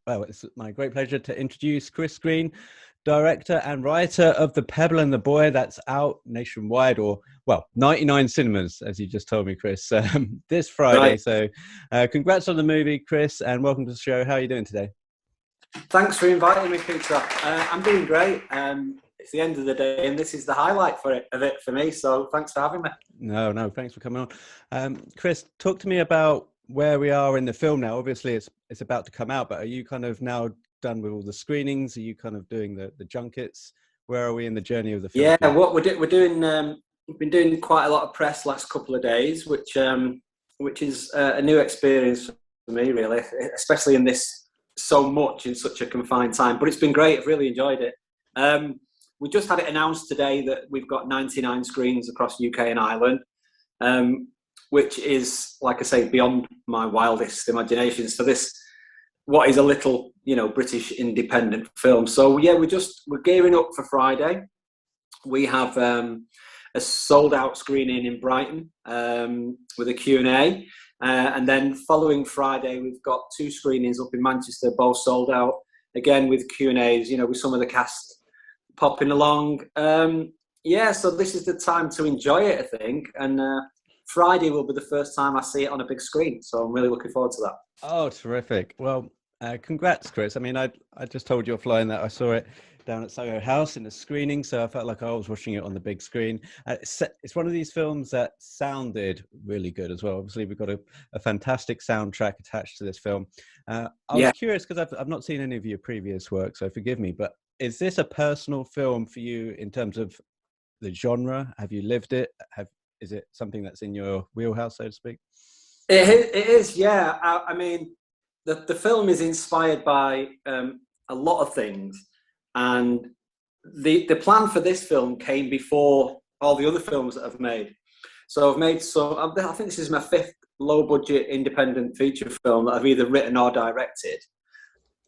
Well, it's my great pleasure to introduce Chris Green, director and writer of The Pebble and the Boy, that's out nationwide, or, well, 99 cinemas, as you just told me, Chris, this Friday. Right. So congrats on the movie, Chris, and welcome to the show. How are you doing today? Thanks for inviting me, Peter. I'm doing great. It's the end of the day, and this is the highlight of it for me. So thanks for having me. No, thanks for coming on. Chris, talk to me about where we are in the film now. Obviously, it's about to come out, but are you kind of now done with all the screenings? Are you kind of doing the junkets? Where are we in the journey of the film? Yeah, what we're doing. We've been doing quite a lot of press last couple of days, which is a new experience for me, really, especially in this so much in such a confined time. But it's been great. I've really enjoyed it. We just had it announced today that we've got 99 screens across UK and Ireland, which is, like I say, beyond my wildest imaginations for this, what is a little, British independent film. So yeah, we're gearing up for Friday. We have a sold out screening in Brighton with a Q&A. And then following Friday, we've got 2 screenings up in Manchester, both sold out, again with Q&As, with some of the cast popping along. So this is the time to enjoy it, I think. And Friday will be the first time I see it on a big screen. So I'm really looking forward to that. Oh, terrific. Well, congrats, Chris. I mean, I just told you offline that I saw it down at Soho House in the screening, so I felt like I was watching it on the big screen. It's one of these films that sounded really good as well. Obviously, we've got a fantastic soundtrack attached to this film. I was curious because I've not seen any of your previous work, so forgive me, but is this a personal film for you in terms of the genre? Have you lived it? Is it something that's in your wheelhouse, so to speak? It is, yeah. I mean, the film is inspired by a lot of things, and the plan for this film came before all the other films that I've made. So I've made I think this is my 5th low-budget independent feature film that I've either written or directed.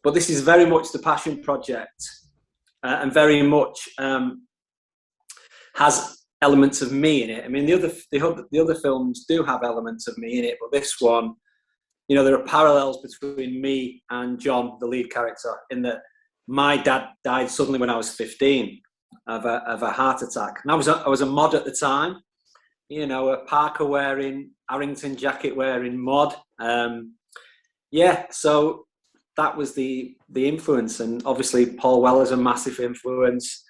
But this is very much the passion project, and very much has elements of me in it. I mean, the other films do have elements of me in it, but this one, there are parallels between me and John, the lead character, in that my dad died suddenly when I was 15 of a heart attack, and I was a mod at the time, a Parker wearing, Harrington jacket wearing mod. So that was the influence, and obviously Paul Weller's a massive influence.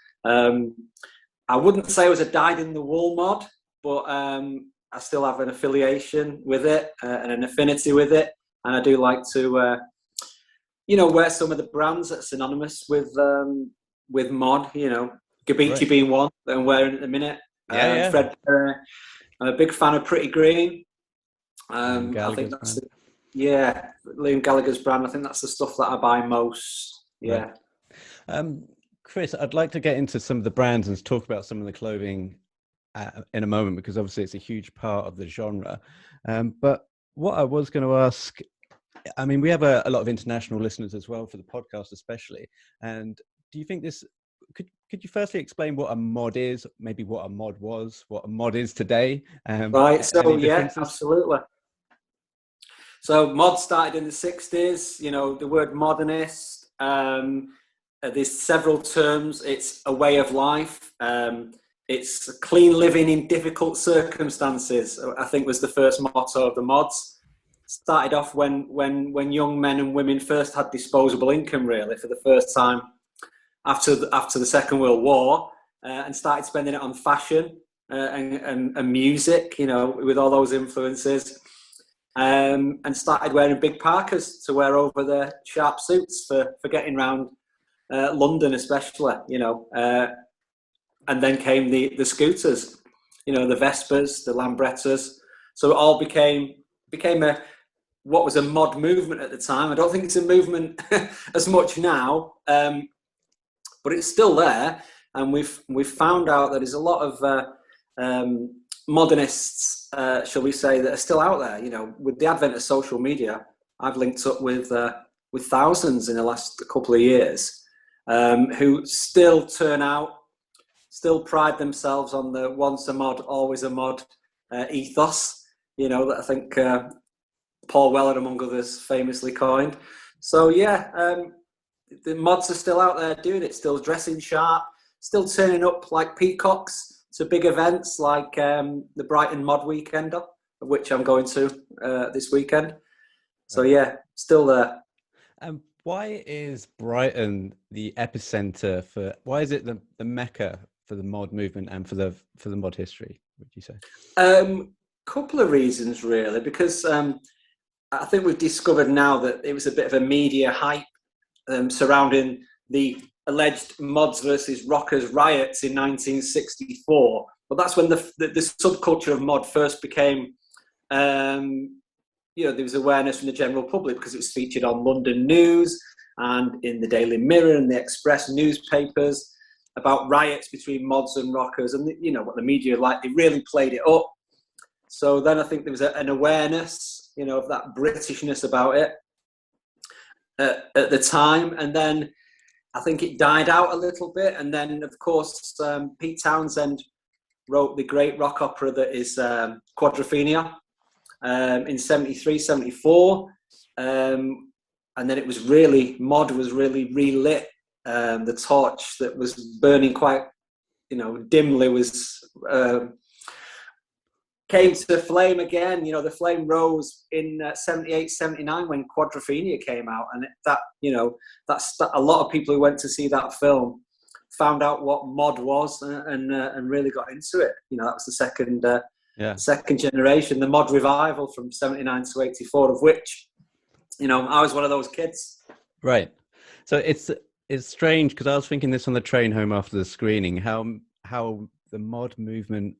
I wouldn't say I was a dyed-in-the-wool mod, but I still have an affiliation with it and an affinity with it, and I do like to, wear some of the brands that's synonymous with mod. Gabici Right. being one that I'm wearing at the minute. Yeah. Fred Perry. I'm a big fan of Pretty Green. I think that's Liam Gallagher's brand. I think that's the stuff that I buy most. Yeah. Right. Chris, I'd like to get into some of the brands and talk about some of the clothing in a moment, because obviously it's a huge part of the genre. But what I was going to ask, I mean, we have a lot of international listeners as well for the podcast, especially. And do you think this could you firstly explain what a mod is, maybe what a mod was, what a mod is today? Right. So yeah, absolutely. So mod started in the 60s. The word modernist. There's several terms. It's a way of life. It's clean living in difficult circumstances, I think, was the first motto of the mods. Started off when young men and women first had disposable income, really, for the first time after the Second World War, and started spending it on fashion and music, with all those influences, and started wearing big parkas to wear over their sharp suits for getting round London, especially, and then came the scooters, the Vespas, the Lambrettas. So it all became what was a mod movement at the time. I don't think it's a movement as much now, but it's still there. And we've found out that there's a lot of modernists, shall we say, that are still out there. With the advent of social media, I've linked up with thousands in the last couple of years, who still turn out, still pride themselves on the once a mod, always a mod ethos, that I think Paul Weller, among others, famously coined. So yeah, the mods are still out there doing it, still dressing sharp, still turning up like peacocks to big events like the Brighton Mod Weekender, of which I'm going to this weekend. So yeah, still there. Why is Brighton the epicenter for? Why is it the mecca for the mod movement and for the mod history? Would you say? Couple of reasons really, because I think we've discovered now that it was a bit of a media hype surrounding the alleged mods versus rockers riots in 1964. But that's when the subculture of mod first became, there was awareness from the general public because it was featured on London News and in the Daily Mirror and the Express newspapers about riots between mods and rockers, and what the media they really played it up. So then I think there was an awareness, of that Britishness about it at the time, and then I think it died out a little bit, and then of course Pete Townsend wrote the great rock opera that is Quadrophenia in 73, 74, and then it was mod was really relit. The torch that was burning quite, dimly was came to flame again. The flame rose in 78, 79 when Quadrophenia came out, and that's a lot of people who went to see that film found out what mod was and really got into it. That was the second generation, the mod revival from 79 to 84, of which, I was one of those kids. Right. So it's strange because I was thinking this on the train home after the screening, how the mod movement,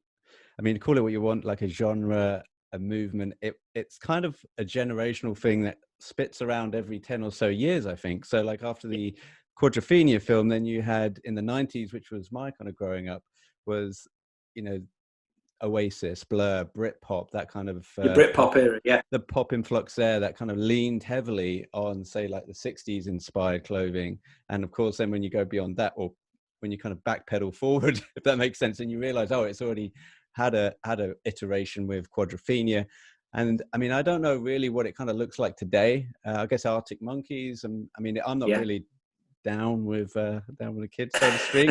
I mean, call it what you want, like a genre, a movement, it's kind of a generational thing that spits around every 10 or so years, I think. So like after the Quadrophenia film, then you had in the 90s, which was my kind of growing up, was, Oasis, Blur, Britpop, that kind of the Britpop era, yeah. The pop influx there that kind of leaned heavily on, say, like the 60s inspired clothing. And of course, then when you go beyond that, or when you kind of backpedal forward, if that makes sense, and you realize, it's already had a iteration with Quadrophenia. And I mean, I don't know really what it kind of looks like today. I guess Arctic Monkeys, and I mean, I'm not really down with the kids, so to speak.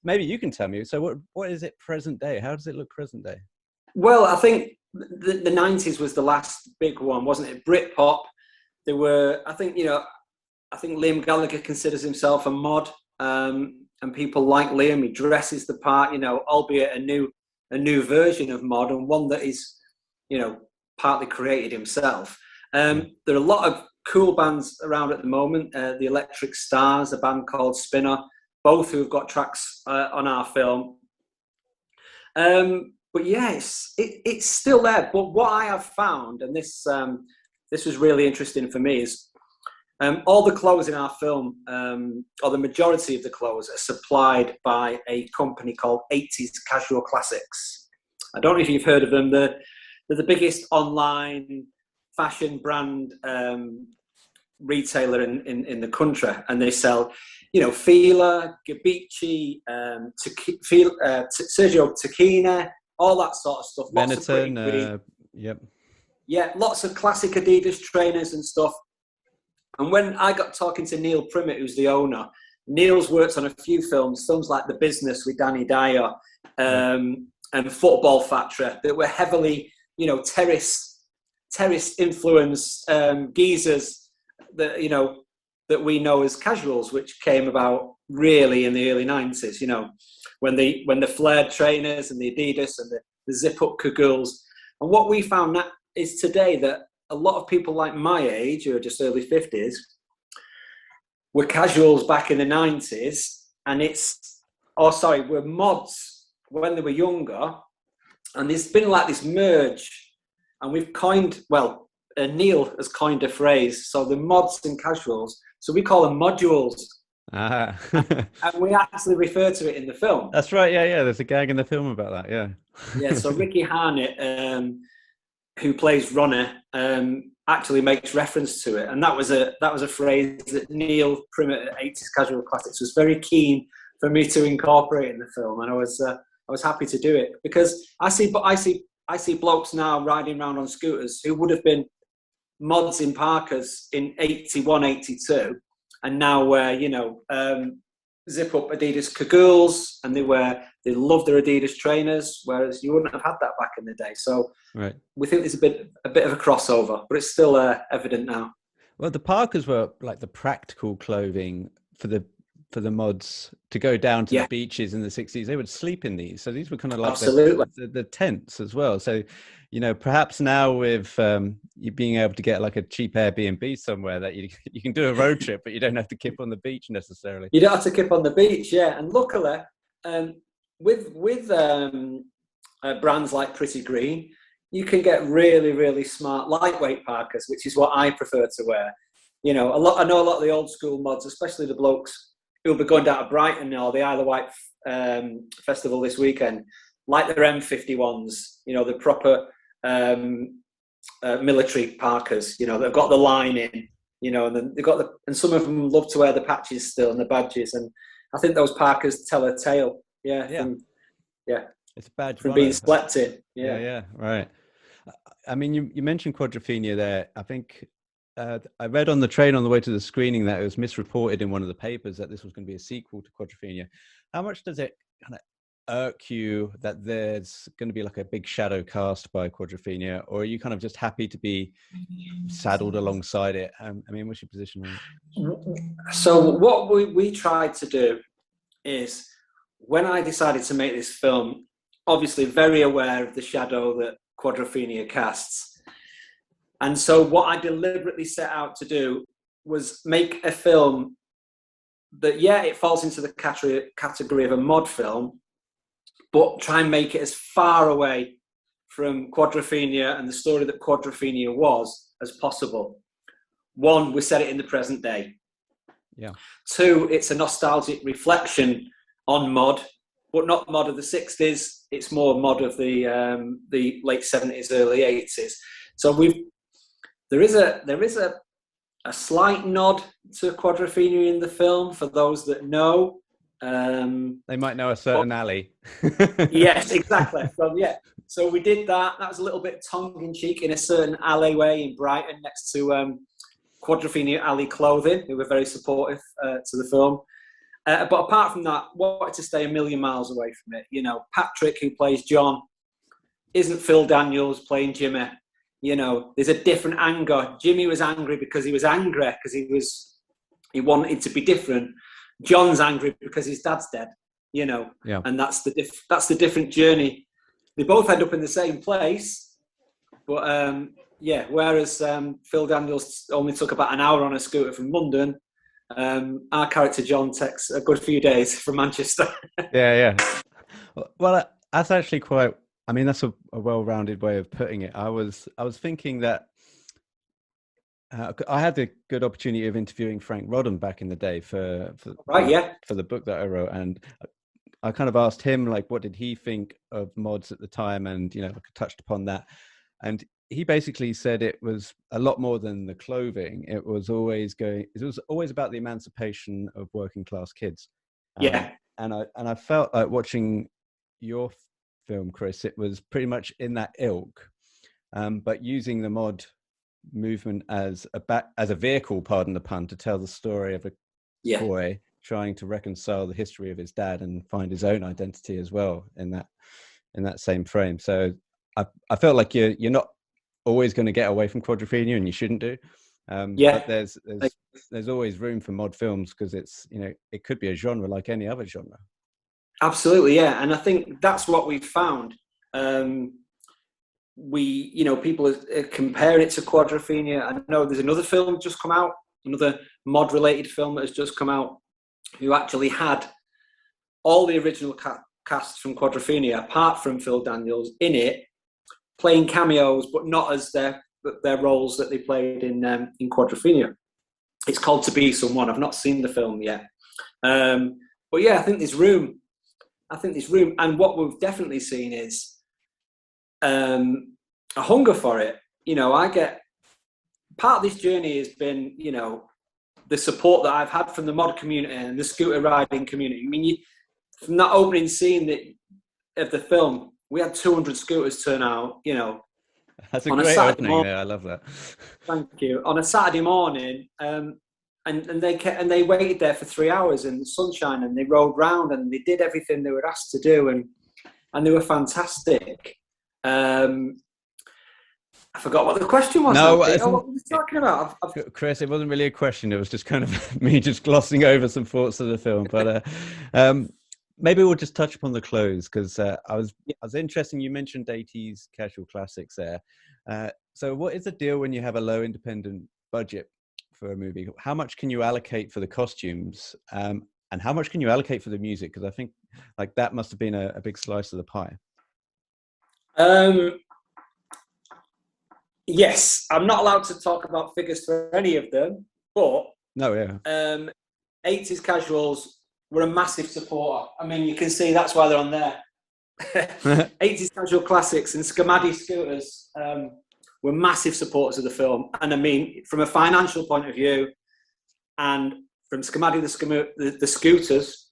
Maybe you can tell me. So what is it present day? How does it look present day? Well, I think the 90s was the last big one, wasn't it? Britpop. There were, I think Liam Gallagher considers himself a mod, and people like Liam. He dresses the part, albeit a new version of mod, and one that is, partly created himself. There are a lot of cool bands around at the moment. The Electric Stars, a band called Spinner, both who have got tracks on our film. But yes, it's still there. But what I have found, and this was really interesting for me, is all the clothes in our film, or the majority of the clothes, are supplied by a company called 80s Casual Classics. I don't know if you've heard of them. They're the biggest online fashion brand retailer in the country, and they sell, Fila, Gabici, Sergio Tacchini, all that sort of stuff. Benetton, yep. Yeah, lots of classic Adidas trainers and stuff. And when I got talking to Neil Primmett, who's the owner, Neil's worked on a few films like The Business with Danny Dyer, and Football Factory, that were heavily, terrace influenced geezers that, that we know as casuals, which came about really in the early 90s, when the flared trainers and the Adidas and the zip-up cagoules. And what we found is today that a lot of people like my age, who are just early 50s, were casuals back in the 90s, and were mods when they were younger. And there's been like this merge, and we've coined, Neil has coined a phrase, so the mods and casuals, so we call them modules. Ah. And we actually refer to it in the film. That's right, yeah. There's a gag in the film about that, yeah. Yeah, so Ricky Harnett, who plays Ronnie, actually makes reference to it, and that was a phrase that Neil Primmett at 80s Casual Classics was very keen for me to incorporate in the film, and I was happy to do it, because I see blokes now riding around on scooters who would have been mods in Parkers in 81, 82, and now wear, zip up Adidas Kagools, and they love their Adidas trainers, whereas you wouldn't have had that back in the day. So Right. we think there's a bit of a crossover, but it's still evident now. Well, the Parkers were like the practical clothing for the mods to go down to the beaches in the 60s. They would sleep in these. So these were kind of like the tents as well. So, perhaps now with you being able to get like a cheap Airbnb somewhere that you can do a road trip, but you don't have to kip on the beach necessarily. You don't have to kip on the beach, yeah. And luckily, with brands like Pretty Green, you can get really, really smart lightweight Parkers, which is what I prefer to wear. I know a lot of the old school mods, especially the blokes who'll be going down to Brighton or the Isle of Wight festival this weekend, like their M51s, the proper military Parkers, they've got the lining, and then they've got and some of them love to wear the patches still and the badges, and I think those Parkers tell a tale. It's a badge from being slept in. Yeah, right. I mean, you mentioned Quadrophenia there. I think I read on the train on the way to the screening that it was misreported in one of the papers that this was going to be a sequel to Quadrophenia. How much does it kind of irk you that there's going to be like a big shadow cast by Quadrophenia, or are you kind of just happy to be saddled alongside it? I mean, what's your position on it? So what we tried to do is, when I decided to make this film, obviously very aware of the shadow that Quadrophenia casts. And so what I deliberately set out to do was make a film that, it falls into the category of a mod film, but try and make it as far away from Quadrophenia and the story that Quadrophenia was as possible. One, we set it in the present day. Yeah. Two, it's a nostalgic reflection on mod, but not mod of the 60s. It's more mod of the late 70s, early 80s. So there is a slight nod to Quadrophenia in the film for those that know. They might know a certain alley. Yes, exactly. So we did that. That was a little bit tongue-in-cheek in a certain alleyway in Brighton next to Quadrophenia Alley Clothing, who were very supportive to the film. But apart from that, wanted to stay a million miles away from it. Patrick, who plays John, isn't Phil Daniels playing Jimmy. There's a different anger. Jimmy was angry because he was angry, because he wanted to be different. John's angry because his dad's dead. And that's the different journey. They both end up in the same place, but whereas Phil Daniels only took about an hour on a scooter from London, our character John takes a good few days from Manchester. Yeah. Well, that's actually quite. I mean, that's a well-rounded way of putting it. I was thinking that I had the good opportunity of interviewing Frank Rodham back in the day for the book that I wrote, and I kind of asked him like, what did he think of mods at the time, and I touched upon that, and he basically said it was a lot more than the clothing. It was always about the emancipation of working class kids. And I felt like watching your film, Chris, it was pretty much in that ilk, but using the mod movement as a vehicle, pardon the pun, to tell the story of a boy trying to reconcile the history of his dad and find his own identity as well in that same frame. So I felt like you're not always going to get away from Quadrophenia, and you shouldn't do. But there's always room for mod films, because it's it could be a genre like any other genre. Absolutely, yeah, and I think that's what we've found. People are comparing it to Quadrophenia. I know there's another film just come out, another mod-related film that has just come out, who actually had all the original cast from Quadrophenia, apart from Phil Daniels, in it, playing cameos, but not as their roles that they played in Quadrophenia. It's called To Be Someone. I've not seen the film yet, but yeah, I think there's room. And what we've definitely seen is a hunger for it. I get part of this journey has been, the support that I've had from the mod community and the scooter riding community. I mean, from that opening scene of the film, we had 200 scooters turn out, That's a on a great Saturday opening morning. there. I love that. Thank you. On a Saturday morning, and they waited there for 3 hours in the sunshine, and they rode round and they did everything they were asked to do, and they were fantastic. I forgot what the question was. No, Now, Peter. What were we talking about? Chris, it wasn't really a question. It was just kind of me just glossing over some thoughts of the film. But maybe we'll just touch upon the clothes, because I was interested. You mentioned 80s casual classics there. So what is the deal when you have a low independent budget for a movie? How much can you allocate for the costumes? And how much can you allocate for the music? Because I think like that must have been a big slice of the pie. Yes, I'm not allowed to talk about figures for any of them, but No, yeah. 80s casuals were a massive supporter. I mean, you can see that's why they're on there. 80s casual classics and Scamadi scooters were massive supporters of the film. And I mean, from a financial point of view, and from Scamadi the scooters,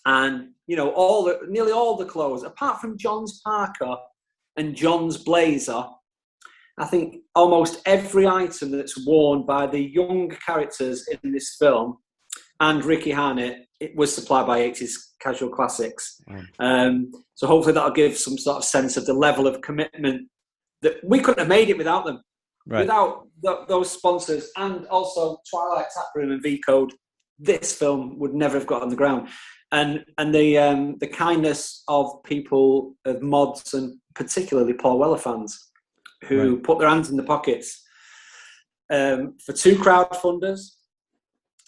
and nearly all the clothes, apart from John's Parker and John's blazer, I think almost every item that's worn by the young characters in this film and Ricky Harnett, it was supplied by 80s casual classics. So hopefully that'll give some sort of sense of the level of commitment that we couldn't have made it without them. Right. Without those sponsors, and also Twilight Taproom and V-Code, this film would never have got on the ground. And the kindness of people, of mods, and particularly Paul Weller fans, who put their hands in the pockets for 2 crowdfunders,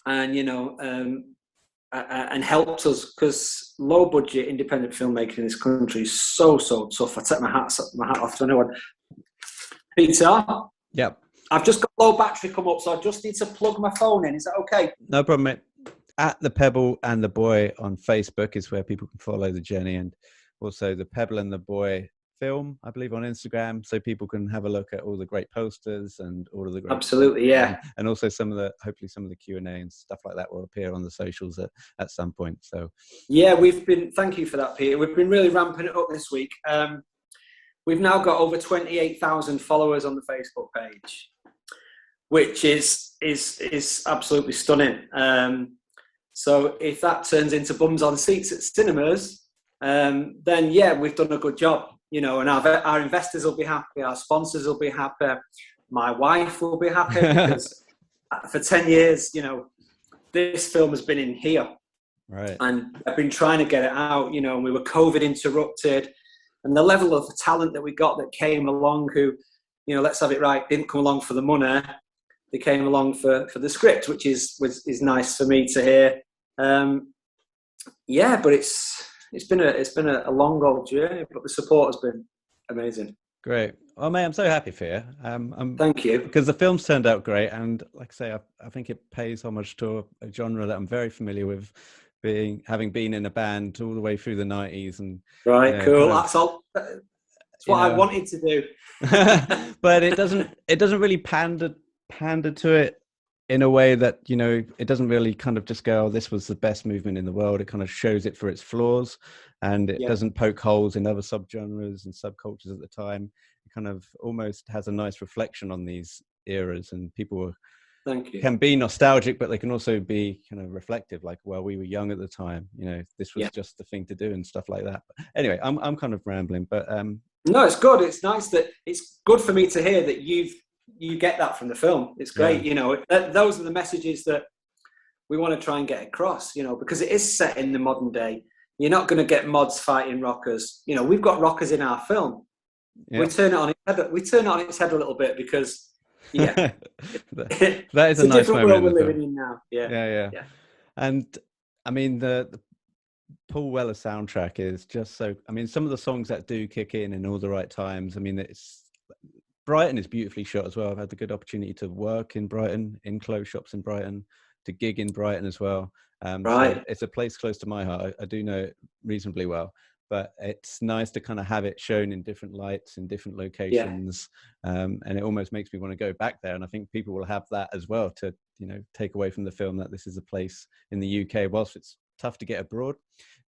and and helped us, because low budget independent filmmaking in this country is so tough. I take my hat off to anyone. Peter. Yep. I've just got low battery come up, so I just need to plug my phone in. Is that okay? No problem, mate. At the Pebble and the Boy on Facebook is where people can follow the journey, and also the Pebble and the Boy film, I believe, on Instagram, so people can have a look at all the great posters and all of the great absolutely, yeah, and also hopefully some of the Q&A and stuff like that will appear on the socials at some point. So yeah, thank you for that, Peter. We've been really ramping it up this week. We've now got over 28,000 followers on the Facebook page, which is absolutely stunning. So if that turns into bums on seats at cinemas, then yeah, we've done a good job. And our investors will be happy, our sponsors will be happy, my wife will be happy, because for 10 years, this film has been in here. Right. And I've been trying to get it out, and we were COVID interrupted. And the level of talent that we got that came along who, let's have it right, didn't come along for the money. They came along for the script, which is nice for me to hear. Yeah, but it's been a long old journey, but the support has been amazing. Great. Well, mate, I'm so happy for you. Thank you. Because the film's turned out great, and like I say, I think it pays homage to a genre that I'm very familiar with, having been in a band all the way through the 90s. And right, cool. That's all. That's what I wanted to do. But it doesn't really pander to it in a way that, it doesn't really kind of just go, oh, this was the best movement in the world. It kind of shows it for its flaws, and it doesn't poke holes in other subgenres and subcultures at the time. It kind of almost has a nice reflection on these eras, and people can be nostalgic, but they can also be kind of reflective, like, well, we were young at the time, this was just the thing to do and stuff like that. But anyway, I'm kind of rambling, but no, it's good. It's nice that it's good for me to hear that you get that from the film. It's great. Those are the messages that we want to try and get across, because it is set in the modern day. You're not going to get mods fighting rockers. We've got rockers in our film. We turn it on its head a little bit, because that is a nice different world we're living in now. Yeah. And I mean, the Paul Weller soundtrack is just so, I mean, some of the songs that do kick in all the right times. I mean, Brighton is beautifully shot as well. I've had the good opportunity to work in Brighton, in clothes shops in Brighton, to gig in Brighton as well. Right. So it's a place close to my heart. I do know it reasonably well, but it's nice to kind of have it shown in different lights, in different locations. And it almost makes me want to go back there. And I think people will have that as well to, take away from the film that this is a place in the UK. Whilst it's tough to get abroad,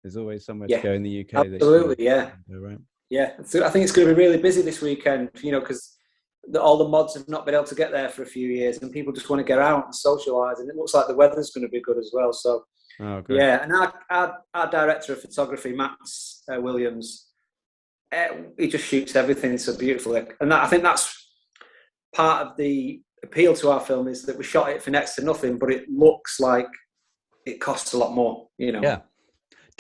there's always somewhere to go in the UK. Absolutely, yeah. Right. Yeah, so I think it's going to be really busy this weekend, because all the mods have not been able to get there for a few years, and people just want to get out and socialise, and it looks like the weather's going to be good as well. So, yeah, and our director of photography, Max Williams, he just shoots everything so beautifully, and I think that's part of the appeal to our film, is that we shot it for next to nothing, but it looks like it costs a lot more. Yeah.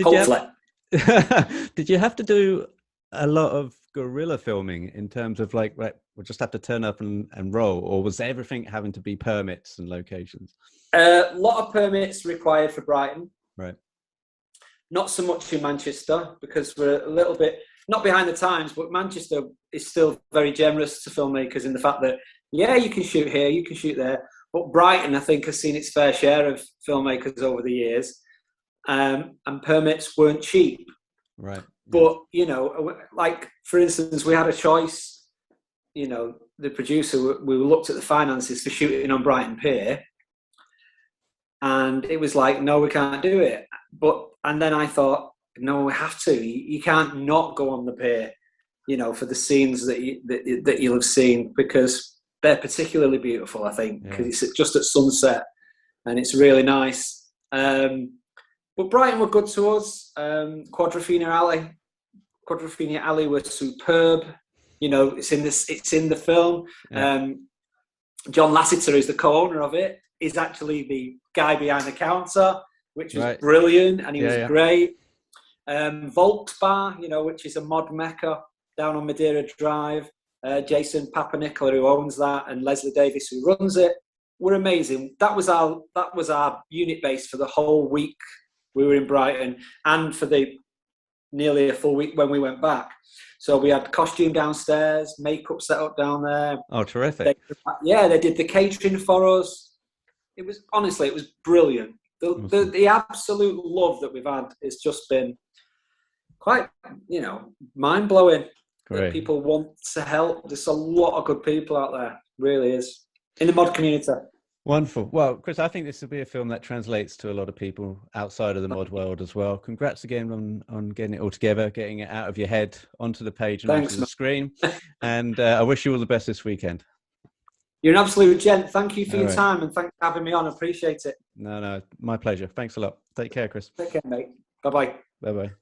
Hopefully. Did you have to do a lot of guerrilla filming in terms of like, right, we'll just have to turn up and roll, or was everything having to be permits and locations? A lot of permits required for Brighton. Right. Not so much in Manchester, because we're a little bit, not behind the times, but Manchester is still very generous to filmmakers in the fact that, yeah, you can shoot here, you can shoot there. But Brighton, I think, has seen its fair share of filmmakers over the years. And permits weren't cheap. Right. But, like, for instance, we had a choice, the producer, we looked at the finances for shooting on Brighton Pier, and it was like, no, we can't do it. And then I thought, no, we have to. You can't not go on the pier, for the scenes that you'll have seen, because they're particularly beautiful, I think, because it's just at sunset, and it's really nice. But Brighton were good to us. Quadrophenia Alley was superb. It's in the film. Yeah. John Lasseter is the co-owner of it. He's actually the guy behind the counter, which was brilliant, and he was great. Volks Bar, which is a mod mecca down on Madeira Drive. Jason Papanicola, who owns that, and Leslie Davis, who runs it, were amazing. That was our unit base for the whole week we were in Brighton, and for the nearly a full week when we went back. So we had costume downstairs, makeup set up down there. Oh, terrific. They did the catering for us. It was brilliant. The absolute love that we've had has just been quite, mind-blowing. Great. That people want to help. There's a lot of good people out there, really is, in the mod community. Wonderful. Well, Chris, I think this will be a film that translates to a lot of people outside of the mod world as well. Congrats again on getting it all together, getting it out of your head onto the page and onto the screen. And I wish you all the best this weekend. You're an absolute gent. Thank you for your time, and thanks for having me on. I appreciate it. No, my pleasure. Thanks a lot. Take care, Chris. Take care, mate. Bye-bye. Bye-bye.